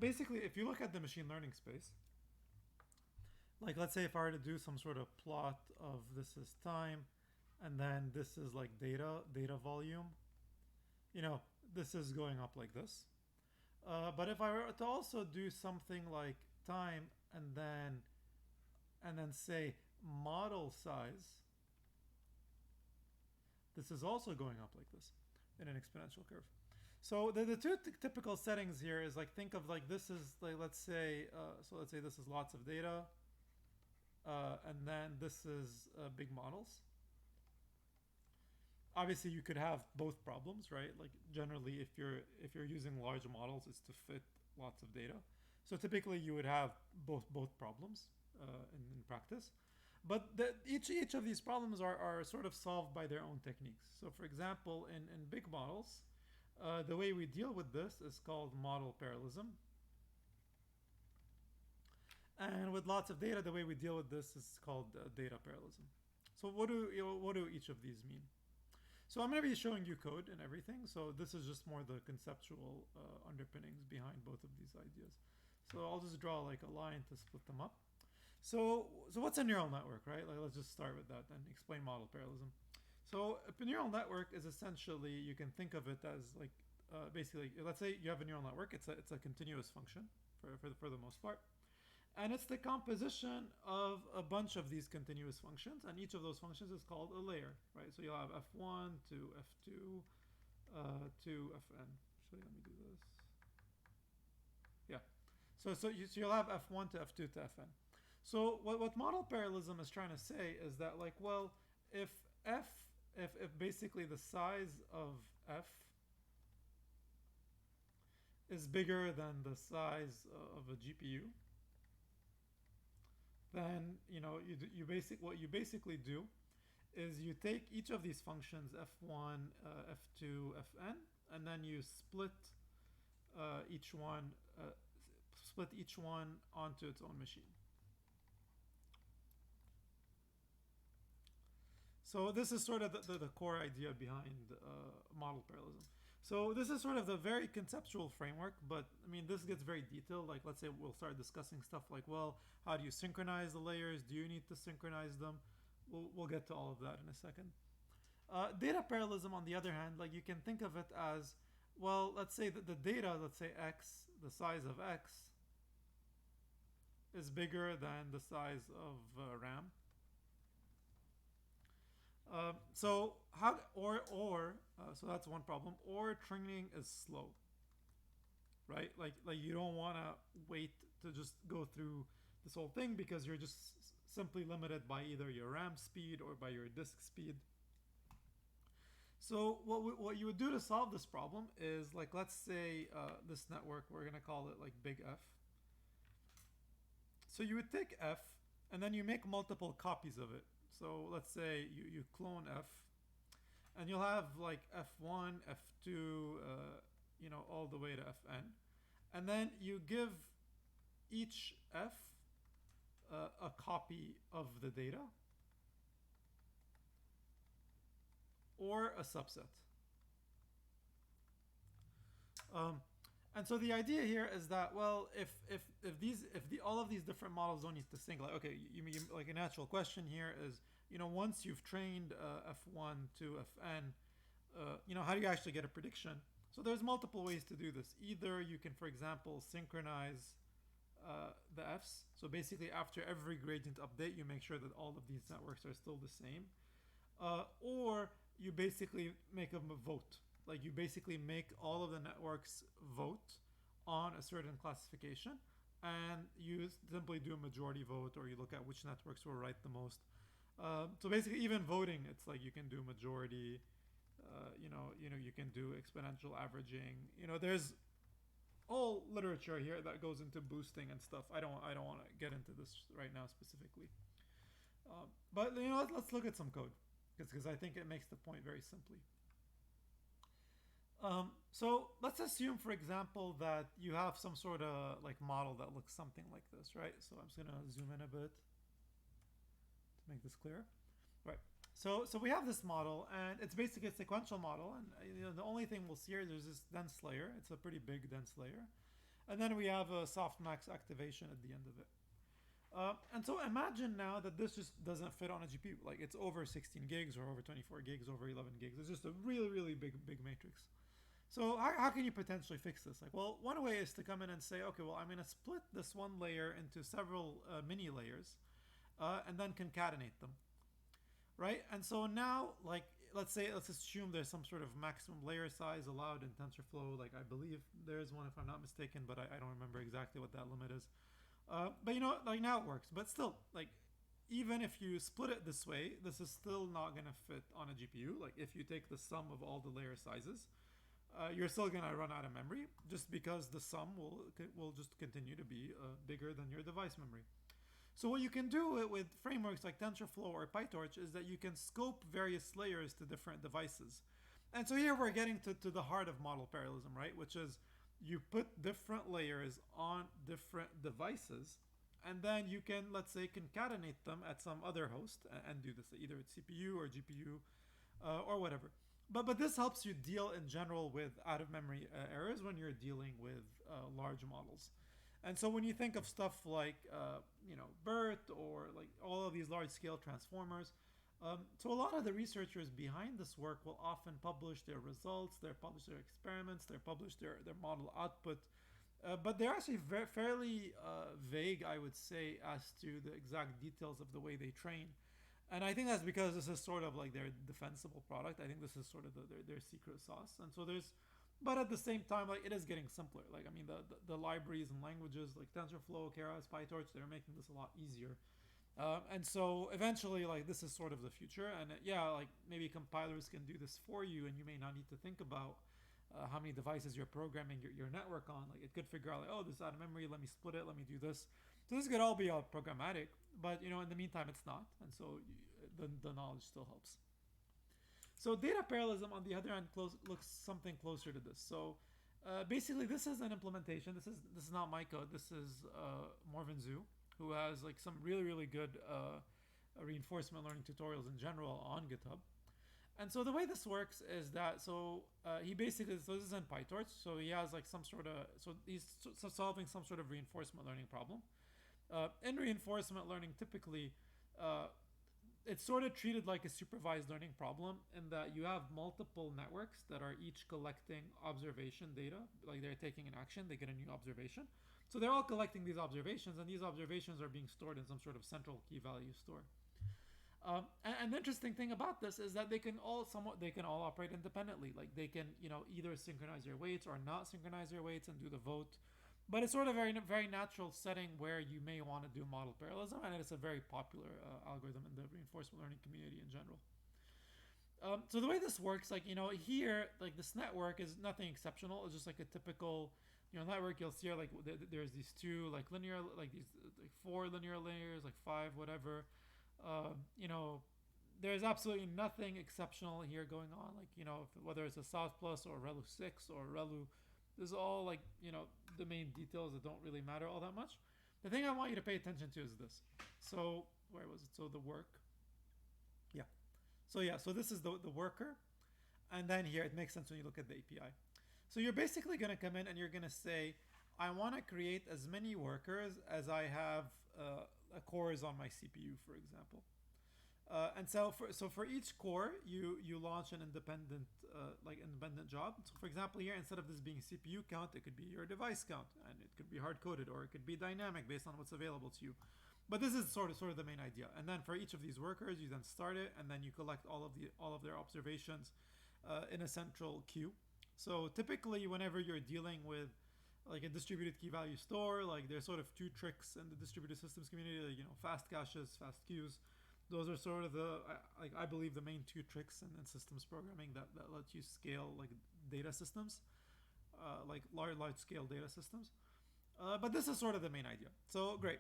basically, if you look at the machine learning space, like let's say if I were to do some sort of plot of this is time, and then this is like data volume, this is going up like this. But if I were to also do something like time and then say model size, this is also going up like this in an exponential curve. So the two typical settings here is like think of like this is like let's say let's say this is lots of data, and then this is big models. Obviously, you could have both problems, right? Like generally, if you're using large models, it's to fit lots of data. So typically, you would have both problems in practice. But each of these problems are sort of solved by their own techniques. So for example, in big models, the way we deal with this is called model parallelism. And with lots of data, the way we deal with this is called data parallelism. So what do each of these mean? So I'm going to be showing you code and everything. So this is just more the conceptual underpinnings behind both of these ideas. So I'll just draw like a line to split them up. So what's a neural network, right? Like, let's just start with that and explain model parallelism. So a neural network is essentially, you can think of it as like basically, let's say you have a neural network. It's a continuous function for the most part. And it's the composition of a bunch of these continuous functions, and each of those functions is called a layer, right? So you'll have f1 to f2 to fn. Actually, let me do this. Yeah. So you'll have f1 to f2 to fn. So what model parallelism is trying to say is that like, well, if basically the size of f is bigger than the size of a GPU, then what you basically do is you take each of these functions f1, f2, fn, and then you each one split each one onto its own machine. So this is sort of the core idea behind model parallelism. So this is sort of the very conceptual framework, but I mean, this gets very detailed. Like, let's say we'll start discussing stuff like, well, how do you synchronize the layers? Do you need to synchronize them? We'll get to all of that in a second. Data parallelism, on the other hand, like you can think of it as, well, let's say that the data, let's say x, the size of x, is bigger than the size of RAM. So so that's one problem. Or training is slow, right? Like you don't want to wait to just go through this whole thing because you're just simply limited by either your RAM speed or by your disk speed. So what you would do to solve this problem is like, let's say this network, we're gonna call it like big F. So you would take F and then you make multiple copies of it. So let's say you clone F, and you'll have like F1, F2, all the way to Fn. And then you give each F a copy of the data or a subset. And so the idea here is that, well, if all of these different models don't need to sync, like, okay, you like a natural question here is, once you've trained f1 to fn, how do you actually get a prediction? So there's multiple ways to do this. Either you can, for example, synchronize the f's. So basically, after every gradient update, you make sure that all of these networks are still the same, or you basically make them a vote. Like you basically make all of the networks vote on a certain classification, and you simply do a majority vote, or you look at which networks will write the most. So basically, even voting, it's like you can do majority. You can do exponential averaging. There's all literature here that goes into boosting and stuff. I don't want to get into this right now specifically. But let's look at some code because I think it makes the point very simply. So let's assume, for example, that you have some sort of like model that looks something like this, right? So I'm just gonna zoom in a bit to make this clear. Right. So we have this model, and it's basically a sequential model, and the only thing we'll see here, there's this dense layer. It's a pretty big dense layer, and then we have a softmax activation at the end of it. And so imagine now that this just doesn't fit on a GPU. Like it's over 16 gigs or over 24 gigs, over 11 gigs. It's just a really, really big matrix. So how can you potentially fix this? Like, well, one way is to come in and say, okay, well, I'm going to split this one layer into several mini layers, and then concatenate them, right? And so now, like, let's assume there's some sort of maximum layer size allowed in TensorFlow. Like, I believe there's one if I'm not mistaken, but I don't remember exactly what that limit is. But like now it works. But still, like, even if you split it this way, this is still not going to fit on a GPU. Like, if you take the sum of all the layer sizes, you're still going to run out of memory just because the sum will just continue to be bigger than your device memory. So what you can do with frameworks like TensorFlow or PyTorch is that you can scope various layers to different devices. And so here we're getting to the heart of model parallelism, right? Which is you put different layers on different devices, and then you can, let's say, concatenate them at some other host and do this, either it's CPU or GPU or whatever. But this helps you deal in general with out-of-memory errors when you're dealing with large models. And so when you think of stuff like, BERT or like all of these large-scale transformers, so a lot of the researchers behind this work will often publish their results, they publish their experiments, they publish their model output, but they're actually fairly vague, I would say, as to the exact details of the way they train. And I think that's because this is sort of like their defensible product. I think this is sort of their secret sauce. And so but at the same time, like, it is getting simpler. Like, I mean, the libraries and languages like TensorFlow, Keras, PyTorch, they're making this a lot easier. And so eventually, like, this is sort of the future. And like maybe compilers can do this for you, and you may not need to think about how many devices you're programming your network on. Like, it could figure out, like, oh, this is out of memory, let me split it, let me do this. So this could all be programmatic, but in the meantime, it's not. And so the knowledge still helps. So data parallelism, on the other hand, looks something closer to this. So basically, this is an implementation. This is not my code. This is Morvin Zhu, who has like some really good reinforcement learning tutorials in general on GitHub. And so the way this works is that he basically, so this is in PyTorch. So he has like some sort of, so he's solving some sort of reinforcement learning problem. In reinforcement learning, typically, it's sort of treated like a supervised learning problem in that you have multiple networks that are each collecting observation data. Like, they're taking an action, they get a new observation. So they're all collecting these observations, and these observations are being stored in some sort of central key value store. And the interesting thing about this is that they can all operate independently. Like, they can either synchronize their weights or not synchronize their weights and do the vote. But it's sort of a very natural setting where you may want to do model parallelism, and it's a very popular algorithm in the reinforcement learning community in general. So the way this works, like, here, like, this network is nothing exceptional. It's just like a typical, network. You'll see here, like, there's these two, like, linear, like these, like, 4 linear layers, like 5, whatever. There's absolutely nothing exceptional here going on. Like, whether it's a South Plus or ReLU 6 or ReLU, this is all, like, the main details that don't really matter all that much. The thing I want you to pay attention to is this. So where was it? So the work. So this is the worker. And then here, it makes sense when you look at the API. So you're basically going to come in and you're going to say, I want to create as many workers as I have cores on my CPU, for example. And so for each core, you launch an independent job. So for example, here, instead of this being CPU count, it could be your device count, and it could be hard coded, or it could be dynamic based on what's available to you. But this is sort of the main idea. And then for each of these workers, you then start it, and then you collect all of their observations in a central queue. So typically, whenever you're dealing with like a distributed key value store, like, there's sort of two tricks in the distributed systems community, like, fast caches, fast queues. Those are sort of I believe the main two tricks in systems programming that let you scale, like, data systems, like large scale data systems. But this is sort of the main idea. So great.